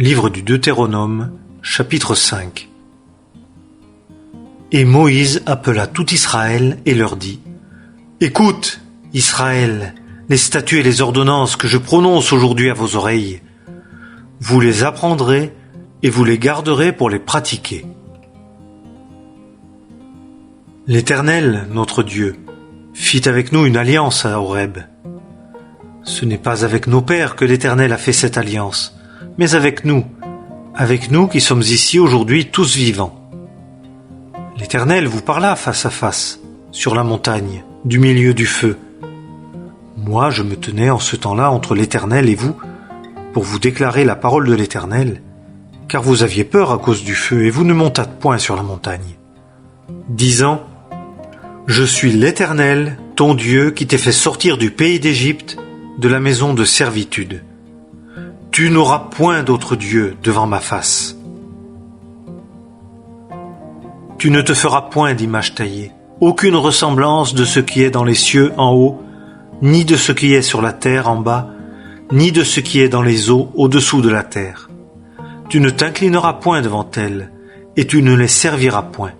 Livre du Deutéronome, chapitre 5. Et Moïse appela tout Israël et leur dit : Écoute, Israël, les statuts et les ordonnances que je prononce aujourd'hui à vos oreilles. Vous les apprendrez et vous les garderez pour les pratiquer. L'Éternel, notre Dieu, fit avec nous une alliance à Horeb. Ce n'est pas avec nos pères que l'Éternel a fait cette alliance, mais avec nous qui sommes ici aujourd'hui tous vivants. L'Éternel vous parla face à face, sur la montagne, du milieu du feu. Moi, je me tenais en ce temps-là entre l'Éternel et vous, pour vous déclarer la parole de l'Éternel, car vous aviez peur à cause du feu et vous ne montâtes point sur la montagne, disant : Je suis l'Éternel, ton Dieu, qui t'ai fait sortir du pays d'Égypte, de la maison de servitude. Tu n'auras point d'autre Dieu devant ma face. Tu ne te feras point d'image taillée, aucune ressemblance de ce qui est dans les cieux en haut, ni de ce qui est sur la terre en bas, ni de ce qui est dans les eaux au-dessous de la terre. Tu ne t'inclineras point devant elles, et tu ne les serviras point.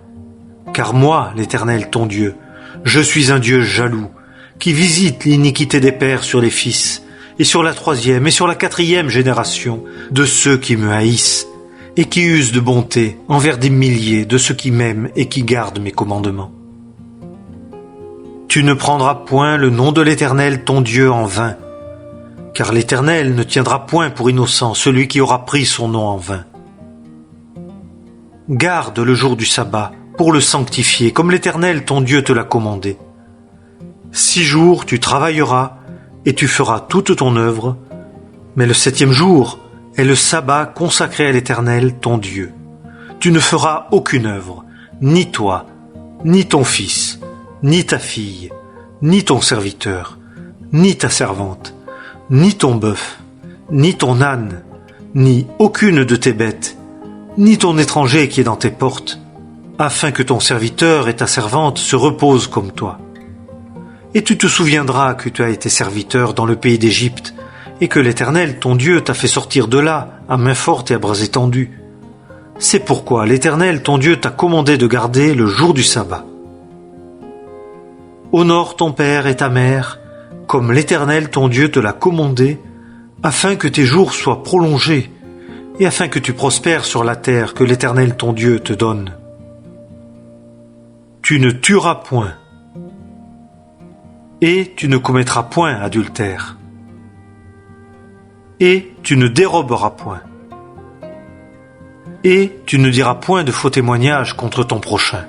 Car moi, l'Éternel ton Dieu, je suis un Dieu jaloux, qui visite l'iniquité des pères sur les fils, et sur la 3e et sur la 4e génération de ceux qui me haïssent, et qui usent de bonté envers des milliers de ceux qui m'aiment et qui gardent mes commandements. Tu ne prendras point le nom de l'Éternel ton Dieu en vain, car l'Éternel ne tiendra point pour innocent celui qui aura pris son nom en vain. Garde le jour du sabbat pour le sanctifier, comme l'Éternel ton Dieu te l'a commandé. 6 jours tu travailleras et tu feras toute ton œuvre, mais le 7e jour est le sabbat consacré à l'Éternel ton Dieu. Tu ne feras aucune œuvre, ni toi, ni ton fils, ni ta fille, ni ton serviteur, ni ta servante, ni ton bœuf, ni ton âne, ni aucune de tes bêtes, ni ton étranger qui est dans tes portes, afin que ton serviteur et ta servante se reposent comme toi. Et tu te souviendras que tu as été serviteur dans le pays d'Égypte, et que l'Éternel, ton Dieu, t'a fait sortir de là, à main forte et à bras étendus. C'est pourquoi l'Éternel, ton Dieu, t'a commandé de garder le jour du sabbat. Honore ton père et ta mère, comme l'Éternel, ton Dieu, te l'a commandé, afin que tes jours soient prolongés, et afin que tu prospères sur la terre que l'Éternel, ton Dieu, te donne. Tu ne tueras point, et tu ne commettras point adultère, et tu ne déroberas point, et tu ne diras point de faux témoignages contre ton prochain,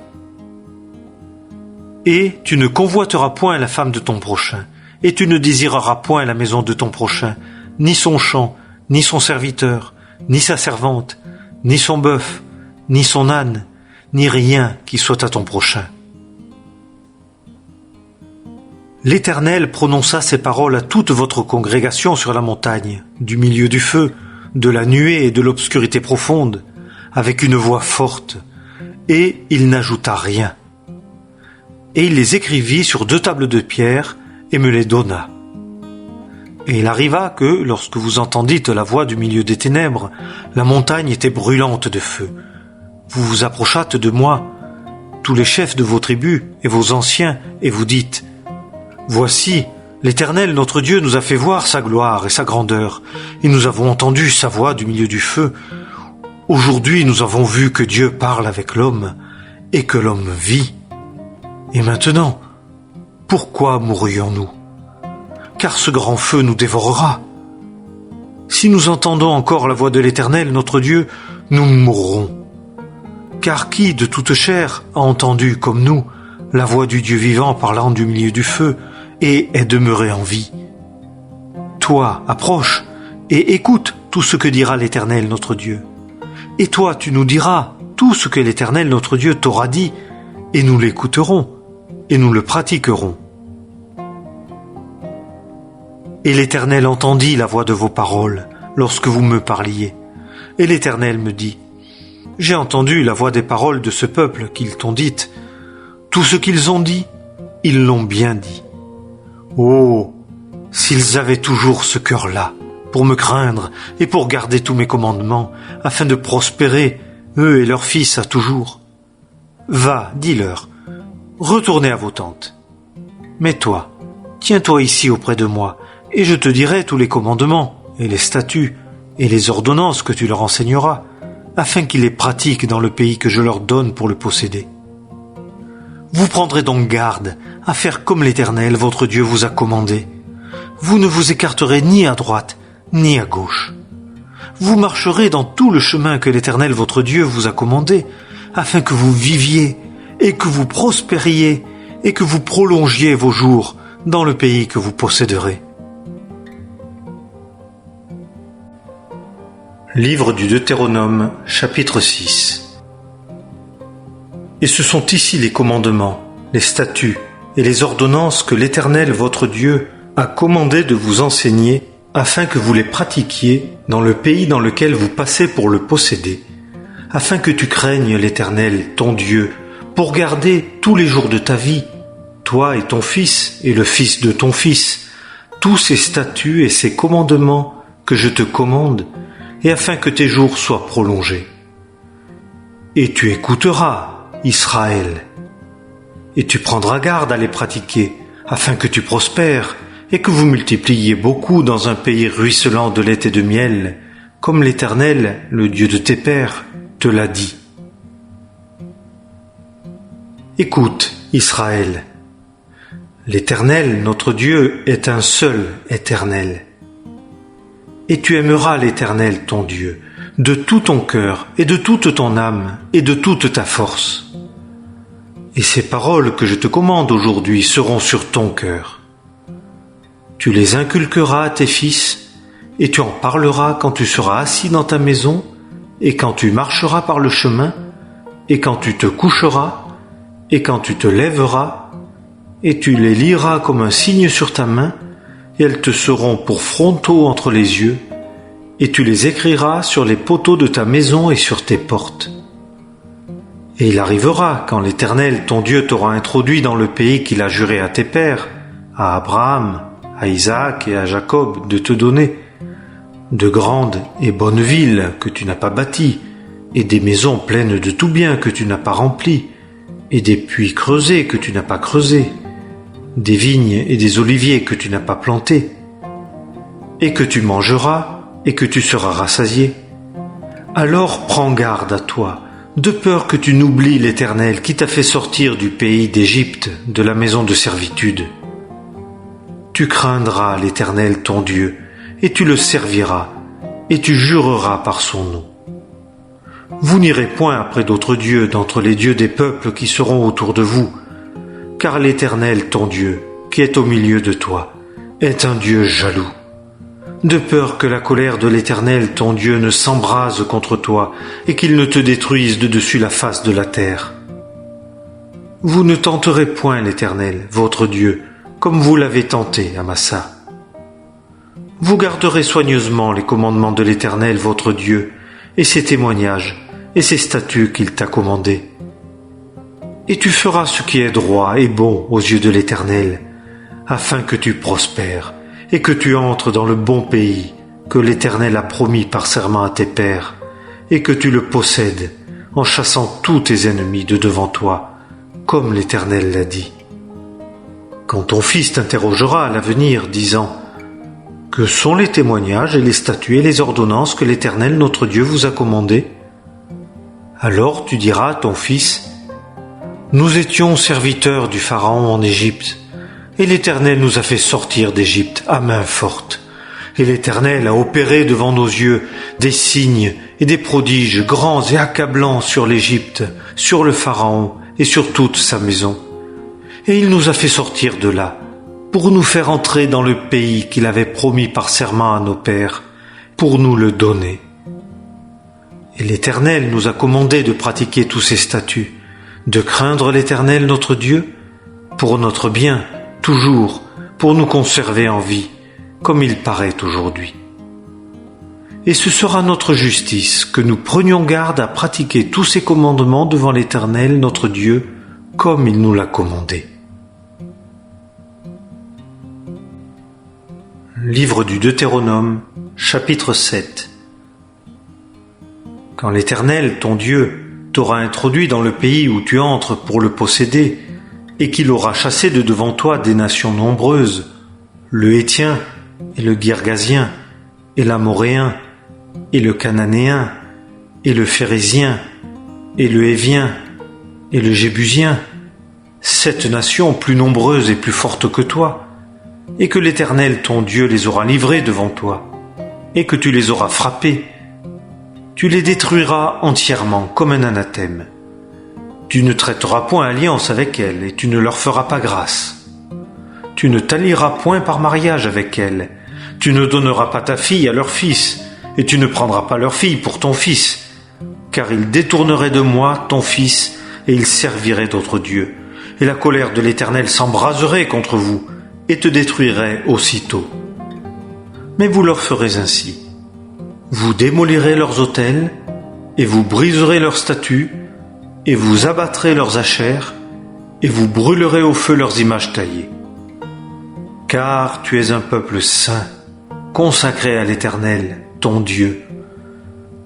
et tu ne convoiteras point la femme de ton prochain, et tu ne désireras point la maison de ton prochain, ni son champ, ni son serviteur, ni sa servante, ni son bœuf, ni son âne, ni rien qui soit à ton prochain. L'Éternel prononça ces paroles à toute votre congrégation sur la montagne, du milieu du feu, de la nuée et de l'obscurité profonde, avec une voix forte, et il n'ajouta rien. Et il les écrivit sur 2 tables de pierre, et me les donna. Et il arriva que, lorsque vous entendîtes la voix du milieu des ténèbres, la montagne était brûlante de feu. Vous vous approchâtes de moi, tous les chefs de vos tribus et vos anciens, et vous dites : Voici, l'Éternel notre Dieu nous a fait voir sa gloire et sa grandeur, et nous avons entendu sa voix du milieu du feu. Aujourd'hui nous avons vu que Dieu parle avec l'homme, et que l'homme vit. Et maintenant, pourquoi mourrions-nous ? Car ce grand feu nous dévorera. Si nous entendons encore la voix de l'Éternel notre Dieu, nous mourrons. Car qui de toute chair a entendu, comme nous, la voix du Dieu vivant parlant du milieu du feu, et est demeuré en vie ? Toi, approche, et écoute tout ce que dira l'Éternel notre Dieu. Et toi, tu nous diras tout ce que l'Éternel notre Dieu t'aura dit, et nous l'écouterons, et nous le pratiquerons. Et l'Éternel entendit la voix de vos paroles, lorsque vous me parliez. Et l'Éternel me dit : J'ai entendu la voix des paroles de ce peuple qu'ils t'ont dites. Tout ce qu'ils ont dit, ils l'ont bien dit. Oh, s'ils avaient toujours ce cœur-là, pour me craindre et pour garder tous mes commandements, afin de prospérer, eux et leurs fils à toujours. Va, dis-leur, retournez à vos tentes. Mais toi, tiens-toi ici auprès de moi, et je te dirai tous les commandements, et les statuts, et les ordonnances que tu leur enseigneras, afin qu'ils les pratiquent dans le pays que je leur donne pour le posséder. Vous prendrez donc garde à faire comme l'Éternel, votre Dieu, vous a commandé. Vous ne vous écarterez ni à droite, ni à gauche. Vous marcherez dans tout le chemin que l'Éternel, votre Dieu, vous a commandé, afin que vous viviez, et que vous prospériez, et que vous prolongiez vos jours dans le pays que vous posséderez. Livre du Deutéronome, chapitre 6. Et ce sont ici les commandements, les statuts et les ordonnances que l'Éternel, votre Dieu, a commandé de vous enseigner, afin que vous les pratiquiez dans le pays dans lequel vous passez pour le posséder, afin que tu craignes l'Éternel, ton Dieu, pour garder tous les jours de ta vie, toi et ton fils et le fils de ton fils, tous ces statuts et ces commandements que je te commande, et afin que tes jours soient prolongés. Et tu écouteras, Israël, et tu prendras garde à les pratiquer, afin que tu prospères, et que vous multipliez beaucoup dans un pays ruisselant de lait et de miel, comme l'Éternel, le Dieu de tes pères, te l'a dit. Écoute, Israël, l'Éternel, notre Dieu, est un seul Éternel. Et tu aimeras l'Éternel, ton Dieu, de tout ton cœur et de toute ton âme et de toute ta force. Et ces paroles que je te commande aujourd'hui seront sur ton cœur. Tu les inculqueras à tes fils, et tu en parleras quand tu seras assis dans ta maison, et quand tu marcheras par le chemin, et quand tu te coucheras, et quand tu te lèveras, et tu les liras comme un signe sur ta main, et elles te seront pour frontaux entre les yeux, et tu les écriras sur les poteaux de ta maison et sur tes portes. Et il arrivera, quand l'Éternel, ton Dieu, t'aura introduit dans le pays qu'il a juré à tes pères, à Abraham, à Isaac et à Jacob, de te donner, de grandes et bonnes villes que tu n'as pas bâties, et des maisons pleines de tout bien que tu n'as pas remplies, et des puits creusés que tu n'as pas creusés, des vignes et des oliviers que tu n'as pas plantés, et que tu mangeras, et que tu seras rassasié. Alors prends garde à toi, de peur que tu n'oublies l'Éternel qui t'a fait sortir du pays d'Égypte, de la maison de servitude. Tu craindras l'Éternel ton Dieu, et tu le serviras, et tu jureras par son nom. Vous n'irez point après d'autres dieux d'entre les dieux des peuples qui seront autour de vous, car l'Éternel ton Dieu, qui est au milieu de toi, est un Dieu jaloux. De peur que la colère de l'Éternel ton Dieu ne s'embrase contre toi et qu'il ne te détruise de dessus la face de la terre. Vous ne tenterez point l'Éternel, votre Dieu, comme vous l'avez tenté à Massa. Vous garderez soigneusement les commandements de l'Éternel, votre Dieu, et ses témoignages, et ses statuts qu'il t'a commandés. Et tu feras ce qui est droit et bon aux yeux de l'Éternel, afin que tu prospères, et que tu entres dans le bon pays que l'Éternel a promis par serment à tes pères, et que tu le possèdes en chassant tous tes ennemis de devant toi, comme l'Éternel l'a dit. Quand ton fils t'interrogera à l'avenir, disant « Que sont les témoignages et les statuts et les ordonnances que l'Éternel notre Dieu vous a commandés ?» Alors tu diras à ton fils « Nous étions serviteurs du Pharaon en Égypte, et l'Éternel nous a fait sortir d'Égypte à main forte. Et l'Éternel a opéré devant nos yeux des signes et des prodiges grands et accablants sur l'Égypte, sur le Pharaon et sur toute sa maison. Et il nous a fait sortir de là, pour nous faire entrer dans le pays qu'il avait promis par serment à nos pères, pour nous le donner. Et l'Éternel nous a commandé de pratiquer tous ces statuts, de craindre l'Éternel notre Dieu, pour notre bien, toujours, pour nous conserver en vie, comme il paraît aujourd'hui. Et ce sera notre justice que nous prenions garde à pratiquer tous ces commandements devant l'Éternel notre Dieu, comme il nous l'a commandé. Livre du Deutéronome, Chapitre 7. Quand l'Éternel, ton Dieu, t'aura introduit dans le pays où tu entres pour le posséder, et qu'il aura chassé de devant toi des nations nombreuses, le Héthien, et le Girgasien, et l'Amoréen, et le Cananéen, et le Phérézien, et le Hévien, et le Jébusien, 7 nations plus nombreuses et plus fortes que toi, et que l'Éternel ton Dieu les aura livrées devant toi, et que tu les auras frappées, tu les détruiras entièrement comme un anathème. Tu ne traiteras point alliance avec elles, et tu ne leur feras pas grâce. Tu ne t'allieras point par mariage avec elles, tu ne donneras pas ta fille à leur fils, et tu ne prendras pas leur fille pour ton fils, car ils détourneraient de moi ton fils, et ils serviraient d'autres dieux. Et la colère de l'Éternel s'embraserait contre vous, et te détruirait aussitôt. Mais vous leur ferez ainsi. Vous démolirez leurs autels, et vous briserez leurs statues, et vous abattrez leurs ashères, et vous brûlerez au feu leurs images taillées. Car tu es un peuple saint, consacré à l'Éternel, ton Dieu.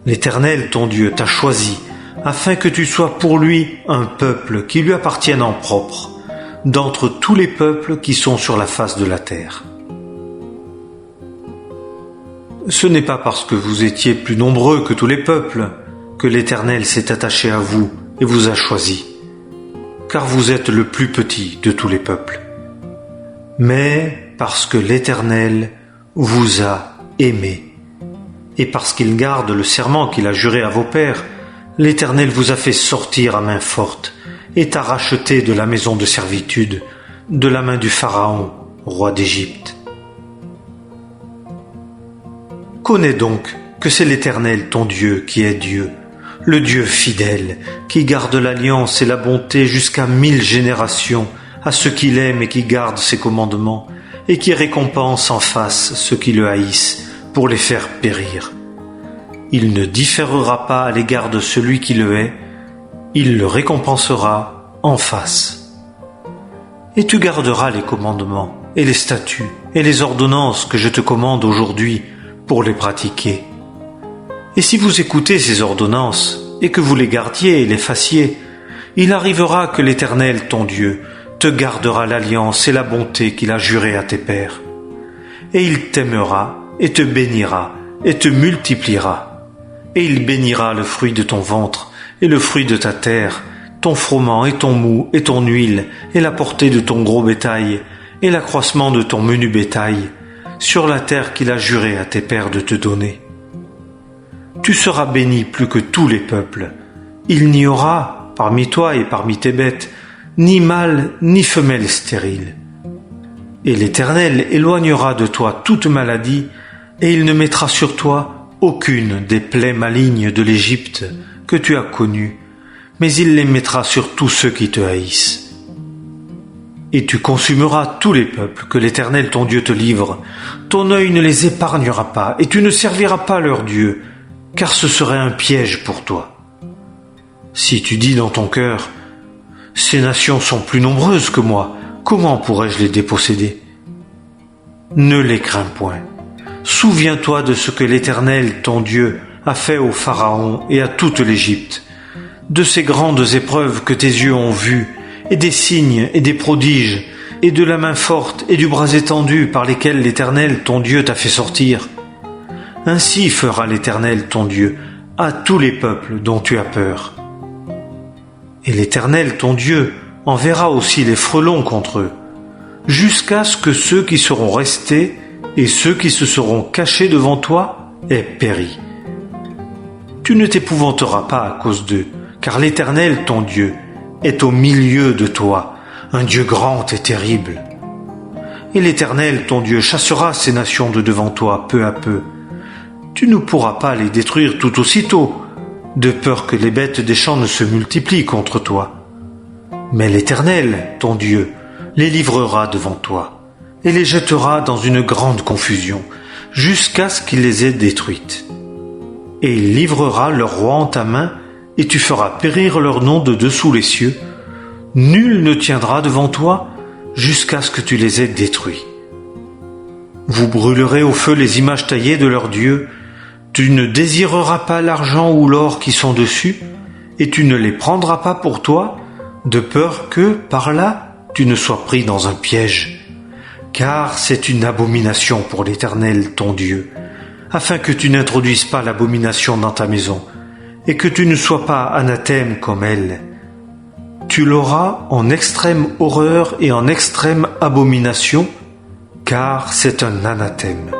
L'Éternel, ton Dieu, t'a choisi, afin que tu sois pour lui un peuple qui lui appartienne en propre, d'entre tous les peuples qui sont sur la face de la terre. Ce n'est pas parce que vous étiez plus nombreux que tous les peuples que l'Éternel s'est attaché à vous et vous a choisi, car vous êtes le plus petit de tous les peuples, mais parce que l'Éternel vous a aimé, et parce qu'il garde le serment qu'il a juré à vos pères, l'Éternel vous a fait sortir à main forte et t'a racheté de la maison de servitude, de la main du Pharaon, roi d'Égypte. Connais donc que c'est l'Éternel ton Dieu qui est Dieu, le Dieu fidèle, qui garde l'alliance et la bonté jusqu'à 1000 générations à ceux qui l'aiment et qui gardent ses commandements, et qui récompense en face ceux qui le haïssent pour les faire périr. Il ne différera pas à l'égard de celui qui le hait, il le récompensera en face. Et tu garderas les commandements et les statuts et les ordonnances que je te commande aujourd'hui pour les pratiquer. Et si vous écoutez ces ordonnances et que vous les gardiez et les fassiez, il arrivera que l'Éternel ton Dieu te gardera l'alliance et la bonté qu'il a jurée à tes pères. Et il t'aimera et te bénira et te multipliera. Et il bénira le fruit de ton ventre et le fruit de ta terre, ton froment et ton mou et ton huile et la portée de ton gros bétail et l'accroissement de ton menu bétail sur la terre qu'il a juré à tes pères de te donner. Tu seras béni plus que tous les peuples. Il n'y aura, parmi toi et parmi tes bêtes, ni mâle ni femelle stérile. Et l'Éternel éloignera de toi toute maladie, et il ne mettra sur toi aucune des plaies malignes de l'Égypte que tu as connues, mais il les mettra sur tous ceux qui te haïssent. Et tu consumeras tous les peuples que l'Éternel ton Dieu te livre. Ton œil ne les épargnera pas, et tu ne serviras pas leur Dieu, car ce serait un piège pour toi. Si tu dis dans ton cœur, « Ces nations sont plus nombreuses que moi, comment pourrais-je les déposséder ?» Ne les crains point. Souviens-toi de ce que l'Éternel ton Dieu a fait au Pharaon et à toute l'Égypte, de ces grandes épreuves que tes yeux ont vues, et des signes et des prodiges, et de la main forte et du bras étendu par lesquels l'Éternel ton Dieu t'a fait sortir. Ainsi fera l'Éternel ton Dieu à tous les peuples dont tu as peur. Et l'Éternel ton Dieu enverra aussi les frelons contre eux, jusqu'à ce que ceux qui seront restés et ceux qui se seront cachés devant toi aient péri. Tu ne t'épouvanteras pas à cause d'eux, car l'Éternel ton Dieu est au milieu de toi, un Dieu grand et terrible. Et l'Éternel ton Dieu chassera ces nations de devant toi peu à peu. Tu ne pourras pas les détruire tout aussitôt, de peur que les bêtes des champs ne se multiplient contre toi. Mais l'Éternel ton Dieu les livrera devant toi, et les jettera dans une grande confusion, jusqu'à ce qu'il les ait détruites. Et il livrera leur roi en ta main, et tu feras périr leur nom de dessous les cieux. Nul ne tiendra devant toi jusqu'à ce que tu les aies détruits. Vous brûlerez au feu les images taillées de leurs dieux. Tu ne désireras pas l'argent ou l'or qui sont dessus, et tu ne les prendras pas pour toi, de peur que, par là, tu ne sois pris dans un piège. Car c'est une abomination pour l'Éternel, ton Dieu, afin que tu n'introduises pas l'abomination dans ta maison, et que tu ne sois pas anathème comme elle. Tu l'auras en extrême horreur et en extrême abomination, car c'est un anathème.